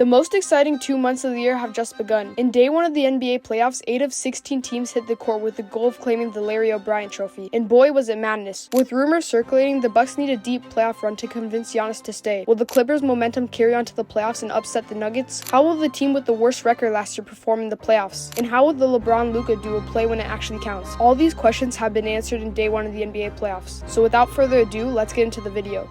The most exciting 2 months of the year have just begun. In day 1 of the NBA playoffs, 8 of 16 teams hit the court with the goal of claiming the Larry O'Brien trophy. And boy, was it madness. With rumors circulating, the Bucks need a deep playoff run to convince Giannis to stay. Will the Clippers' momentum carry on to the playoffs and upset the Nuggets? How will the team with the worst record last year perform in the playoffs? And how will the LeBron Luka duo play when it actually counts? All these questions have been answered in day 1 of the NBA playoffs. So without further ado, let's get into the video.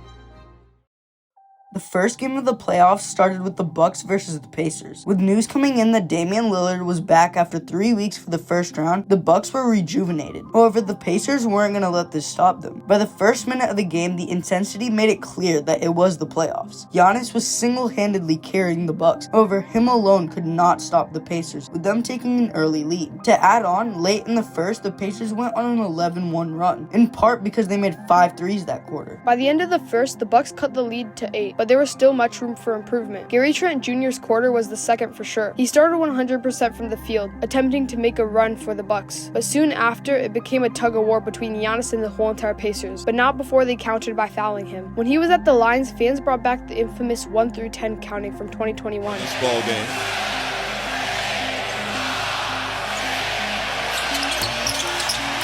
The first game of the playoffs started with the Bucks versus the Pacers. With news coming in that Damian Lillard was back after 3 weeks for the first round, the Bucks were rejuvenated. However, the Pacers weren't going to let this stop them. By the first minute of the game, the intensity made it clear that it was the playoffs. Giannis was single-handedly carrying the Bucks. However, him alone could not stop the Pacers, with them taking an early lead. To add on, late in the first, the Pacers went on an 11-1 run, in part because they made 5 threes that quarter. By the end of the first, the Bucks cut the lead to 8. But there was still much room for improvement. Gary Trent Jr.'s quarter was the second for sure. He started 100% from the field, attempting to make a run for the Bucks. But soon after, it became a tug-of-war between Giannis and the whole entire Pacers, but not before they countered by fouling him. When he was at the lines, fans brought back the infamous 1 through 10 counting from 2021. Ball game.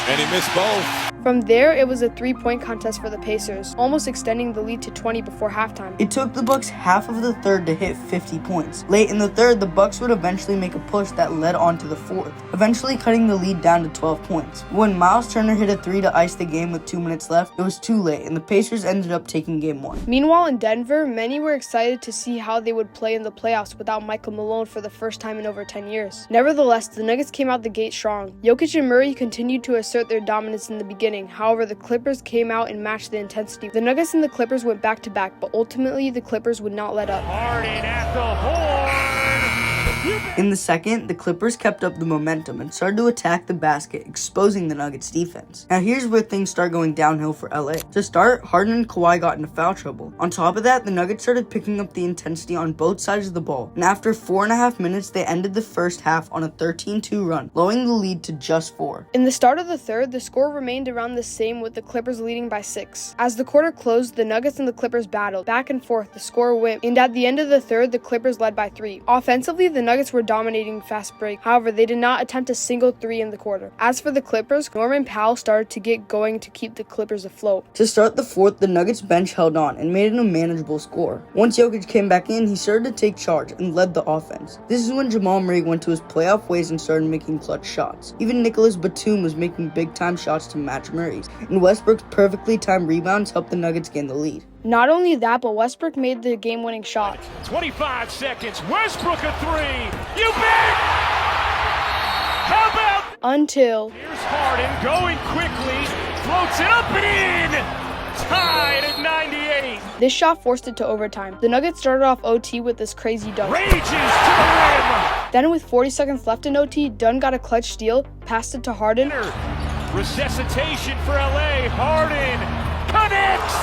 And he missed both. From there, it was a 3-point contest for the Pacers, almost extending the lead to 20 before halftime. It took the Bucks half of the third to hit 50 points. Late in the third, the Bucks would eventually make a push that led on to the fourth, eventually cutting the lead down to 12 points. When Miles Turner hit a 3 to ice the game with 2 minutes left, it was too late, and the Pacers ended up taking game 1. Meanwhile, in Denver, many were excited to see how they would play in the playoffs without Michael Malone for the first time in over 10 years. Nevertheless, the Nuggets came out the gate strong. Jokic and Murray continued to assert their dominance in the beginning. However, the Clippers came out and matched the intensity. The Nuggets and the Clippers went back-to-back, but ultimately the Clippers would not let up. Harden at the horn. In the second, the Clippers kept up the momentum and started to attack the basket, exposing the Nuggets defense. Now here's where things start going downhill for LA. To start, Harden and Kawhi got into foul trouble. On top of that, the Nuggets started picking up the intensity on both sides of the ball, and after 4.5 minutes, they ended the first half on a 13-2 run, lowering the lead to just 4. In the start of the third, the score remained around the same, with the Clippers leading by 6. As the quarter closed, the Nuggets and the Clippers battled back and forth. The score went, and at the end of the third, the Clippers led by 3. Offensively, the Nuggets were dominating fast break. However, they did not attempt a single 3 in the quarter. As for the Clippers, Norman Powell started to get going to keep the Clippers afloat. To start the fourth, the Nuggets bench held on and made it a manageable score. Once Jokic came back in, he started to take charge and led the offense. This is when Jamal Murray went to his playoff ways and started making clutch shots. Even Nicholas Batum was making big-time shots to match Murray's, and Westbrook's perfectly timed rebounds helped the Nuggets gain the lead. Not only that, but Westbrook made the game-winning shot. 25 seconds. Westbrook a 3. You bet! How about? Until Here's Harden going quickly. Floats it up and in. Tied at 98. this shot forced it to overtime. The Nuggets started off OT with this crazy dunk. Rages to the rim. Then with 40 seconds left in OT, Dunn got a clutch steal, passed it to Harden. Resuscitation for LA. Harden connects.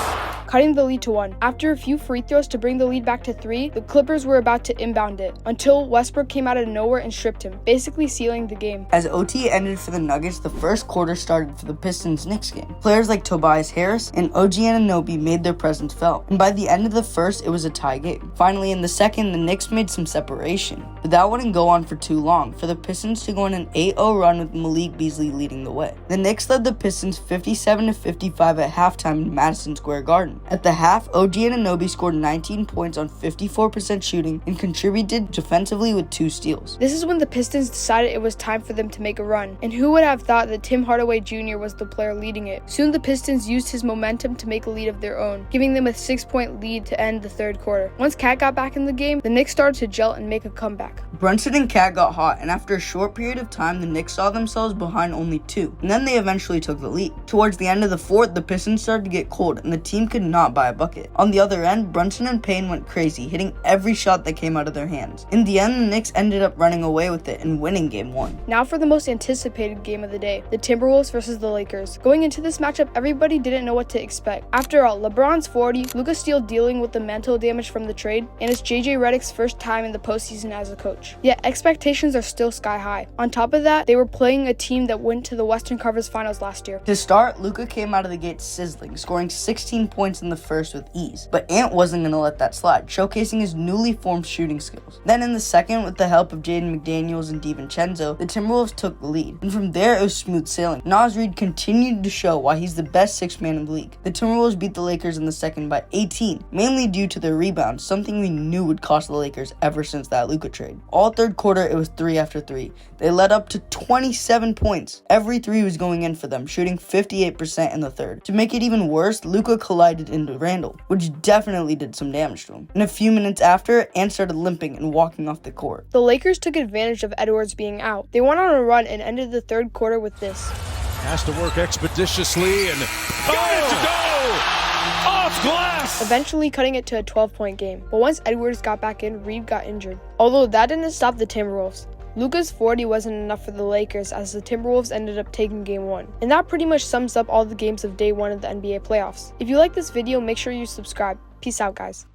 Cutting the lead to 1. After a few free throws to bring the lead back to 3, the Clippers were about to inbound it, until Westbrook came out of nowhere and stripped him, basically sealing the game. As OT ended for the Nuggets, the first quarter started for the Pistons-Knicks game. Players like Tobias Harris and OG Anunoby made their presence felt, and by the end of the first, it was a tie game. Finally, in the second, the Knicks made some separation, but that wouldn't go on for too long, for the Pistons to go on an 8-0 run with Malik Beasley leading the way. The Knicks led the Pistons 57-55 at halftime in Madison Square Garden. At the half, OG Anunoby scored 19 points on 54% shooting and contributed defensively with 2 steals. This is when the Pistons decided it was time for them to make a run, and who would have thought that Tim Hardaway Jr. was the player leading it? Soon the Pistons used his momentum to make a lead of their own, giving them a 6-point lead to end the third quarter. Once Cat got back in the game, the Knicks started to gel and make a comeback. Brunson and Cat got hot, and after a short period of time, the Knicks saw themselves behind only 2, and then they eventually took the lead. Towards the end of the fourth, the Pistons started to get cold, and the team could not buy a bucket. On the other end, Brunson and Payne went crazy, hitting every shot that came out of their hands. In the end, the Knicks ended up running away with it and winning game 1. Now for the most anticipated game of the day, the Timberwolves versus the Lakers. Going into this matchup, everybody didn't know what to expect. After all, LeBron's 40, Luka still dealing with the mental damage from the trade, and it's JJ Redick's first time in the postseason as a coach. much. Yet expectations are still sky high. On top of that, they were playing a team that went to the Western Conference Finals last year. To start, Luka came out of the gate sizzling, scoring 16 points in the first with ease. But Ant wasn't going to let that slide, showcasing his newly formed shooting skills. Then in the second, with the help of Jaden McDaniels and DiVincenzo, the Timberwolves took the lead. And from there, it was smooth sailing. Naz Reid continued to show why he's the best sixth man in the league. The Timberwolves beat the Lakers in the second by 18, mainly due to their rebounds, something we knew would cost the Lakers ever since that Luka trade. All third quarter, it was 3 after 3. They led up to 27 points. Every 3 was going in for them, shooting 58% in the third. To make it even worse, Luka collided into Randall, which definitely did some damage to him. And a few minutes after, Ant started limping and walking off the court. The Lakers took advantage of Edwards being out. They went on a run and ended the third quarter with this. Has to work expeditiously and got it to go! Off glass! Eventually cutting it to a 12-point game. But once Edwards got back in, Reid got injured. Although that didn't stop the Timberwolves. Luka's 40 wasn't enough for the Lakers as the Timberwolves ended up taking game 1. And that pretty much sums up all the games of day 1 of the NBA playoffs. If you like this video, make sure you subscribe. Peace out, guys.